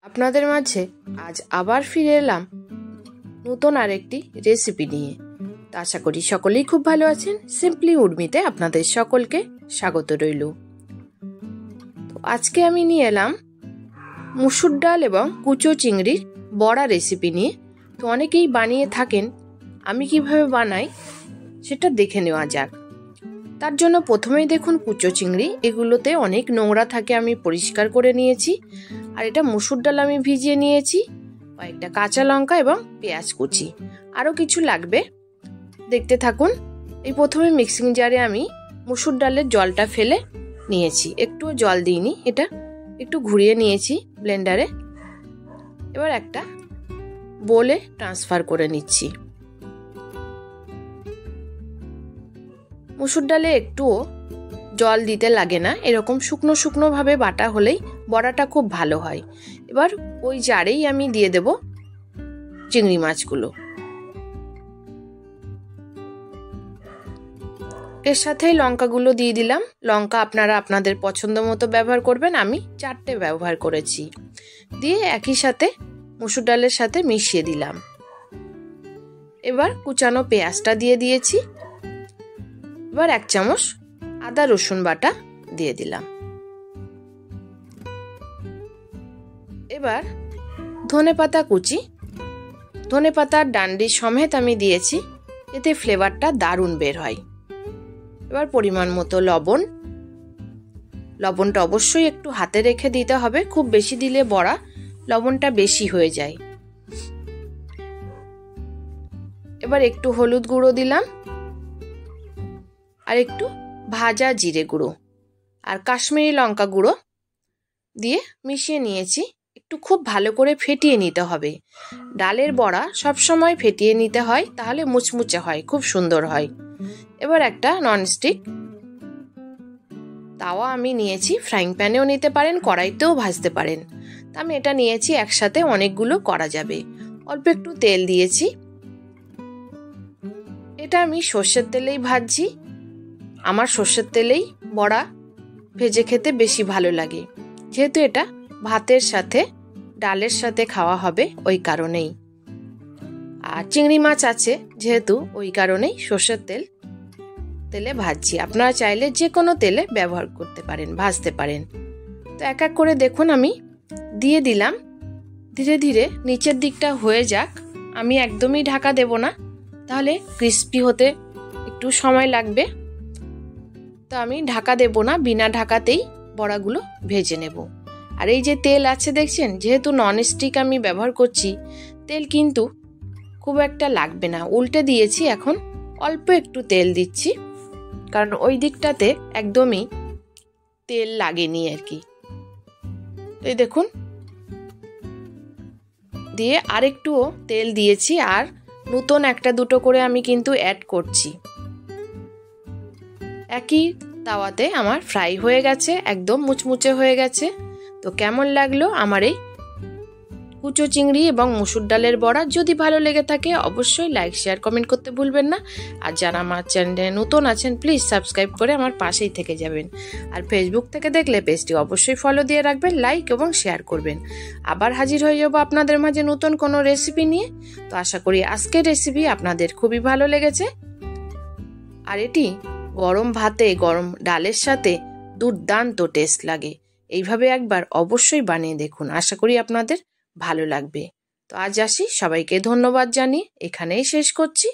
আপনাদের মাঝে আজ আবার ফিরে এলাম নতুন আরেকটি রেসিপি নিয়ে। তো আশা করি সকলেই খুব ভালো আছেন। সিম্পলি উর্মিতে আপনাদের সকলকে স্বাগত রইল। তো আজকে আমি নিয়ে এলাম মুসুর ডাল এবং কুচো চিংড়ির বড়া রেসিপি নিয়ে। তো অনেকেই বানিয়ে থাকেন, আমি কিভাবে বানাই সেটা দেখে নেওয়া যাক। তার জন্য প্রথমেই দেখুন কুচো চিংড়ি, এগুলোতে অনেক নোংরা থাকে, আমি পরিষ্কার করে নিয়েছি। আর এটা মুসুর ডাল আমি ভিজিয়ে নিয়েছি, কয়েকটা কাঁচা লঙ্কা এবং পেঁয়াজ কুচি, আরও কিছু লাগবে, দেখতে থাকুন। এই প্রথমে মিক্সিং জারে আমি মুসুর ডালের জলটা ফেলে নিয়েছি, একটুও জল দিইনি, এটা একটু ঘুরিয়ে নিয়েছি ব্লেন্ডারে। এবার একটা বোলে ট্রান্সফার করে নিচ্ছি। মুসুর ডালে একটুও জল দিতে লাগে না, এরকম শুকনো শুকনো ভাবে বাটা হলেই বড়াটা খুব ভালো হয়। এবার ওই জারেই আমি দিয়ে দেব চিংড়ি মাছগুলো। এর সাথেই লঙ্কাগুলো দিয়ে দিলাম। লঙ্কা আপনারা আপনাদের পছন্দ মতো ব্যবহার করবেন, আমি 4টে ব্যবহার করেছি। দিয়ে একই সাথে মুসুর ডালের সাথে মিশিয়ে দিলাম। এবার কুচানো পেঁয়াজটা দিয়ে দিয়েছি। এবার 1 চামচ আদা রসুন বাটা দিয়ে দিলাম। এবার ধনেপাতা কুচি, ধনেপাতার ডান্ডি সমেত আমি দিয়েছি, এতে ফ্লেভারটা দারুণ বের হয়। এবার পরিমাণ মতো লবণ, লবণটা অবশ্যই একটু হাতে রেখে দিতে হবে, খুব বেশি দিলে বড়া লবণটা বেশি হয়ে যায়। এবার একটু হলুদ গুঁড়ো দিলাম, আর একটু ভাজা জিরে গুঁড়ো আর কাশ্মীরি লঙ্কা গুঁড়ো দিয়ে মিশিয়ে নিয়েছি। একটু খুব ভালো করে ফেটিয়ে নিতে হবে। ডালের বড়া সবসময় ফেটিয়ে নিতে হয়, তাহলে মুচমুচে হয়, খুব সুন্দর হয়। এবার একটা ননস্টিক তাওয়া আমি নিয়েছি, ফ্রাইং প্যানেও নিতে পারেন, কড়াইতেও ভাজতে পারেন। তা আমি এটা নিয়েছি, একসাথে অনেকগুলো করা যাবে। অল্প একটু তেল দিয়েছি, এটা আমি সর্ষের তেলেই ভাজছি। আমার সর্ষের তেলেই বড়া ভেজে খেতে বেশি ভালো লাগে, যেহেতু এটা ভাতের সাথে ডালের সাথে খাওয়া হবে, ওই কারণেই। আর চিংড়ি মাছ আছে যেহেতু, ওই কারণেই সর্ষের তেলে ভাজছি। আপনারা চাইলে যে কোনো তেলে ব্যবহার করতে পারেন, ভাজতে পারেন। তো এক এক করে দেখুন আমি দিয়ে দিলাম। ধীরে ধীরে নিচের দিকটা হয়ে যাক, আমি একদমই ঢাকা দেব না, তাহলে ক্রিস্পি হতে একটু সময় লাগবে। তো আমি ঢাকা দেব না, বিনা ঢাকাতেই বড়াগুলো ভেজে নেব। আর এই যে তেল আছে দেখছেন, যেহেতু ননস্টিক আমি ব্যবহার করছি, তেল কিন্তু খুব একটা লাগবে না। উল্টে দিয়েছি, এখন অল্প একটু তেল দিচ্ছি, কারণ ওই দিকটাতে একদমই তেল লাগেনি আর কি। এই দেখুন, দিয়ে আরেকটুও তেল দিয়েছি, আর নতুন একটা দুটো করে আমি কিন্তু অ্যাড করছি। একই তাওয়াতে আমার ফ্রাই হয়ে গেছে, একদম মুচমুচে হয়ে গেছে। তো কেমন লাগলো আমার এই কুচো চিংড়ি এবং মুসুর ডালের বড়া? যদি ভালো লেগে থাকে অবশ্যই লাইক শেয়ার কমেন্ট করতে ভুলবেন না। আর যারা আমার চ্যানেলে নতুন আছেন প্লিজ সাবস্ক্রাইব করে আমার পাশেই থেকে যাবেন। আর ফেসবুক থেকে দেখলে পেজটি অবশ্যই ফলো দিয়ে রাখবেন, লাইক এবং শেয়ার করবেন। আবার হাজির হয়ে যাব আপনাদের মাঝে নতুন কোনো রেসিপি নিয়ে। তো আশা করি আজকের রেসিপি আপনাদের খুবই ভালো লেগেছে। আর এটি গরম ভাতে, গরম ডালের সাথে দুর্দান্ত টেস্ট লাগে। এইভাবে একবার অবশ্যই বানিয়ে দেখুন, আশা করি আপনাদের ভালো লাগবে। তো আজ আসি, সবাইকে ধন্যবাদ জানিয়ে এখানেই শেষ করছি।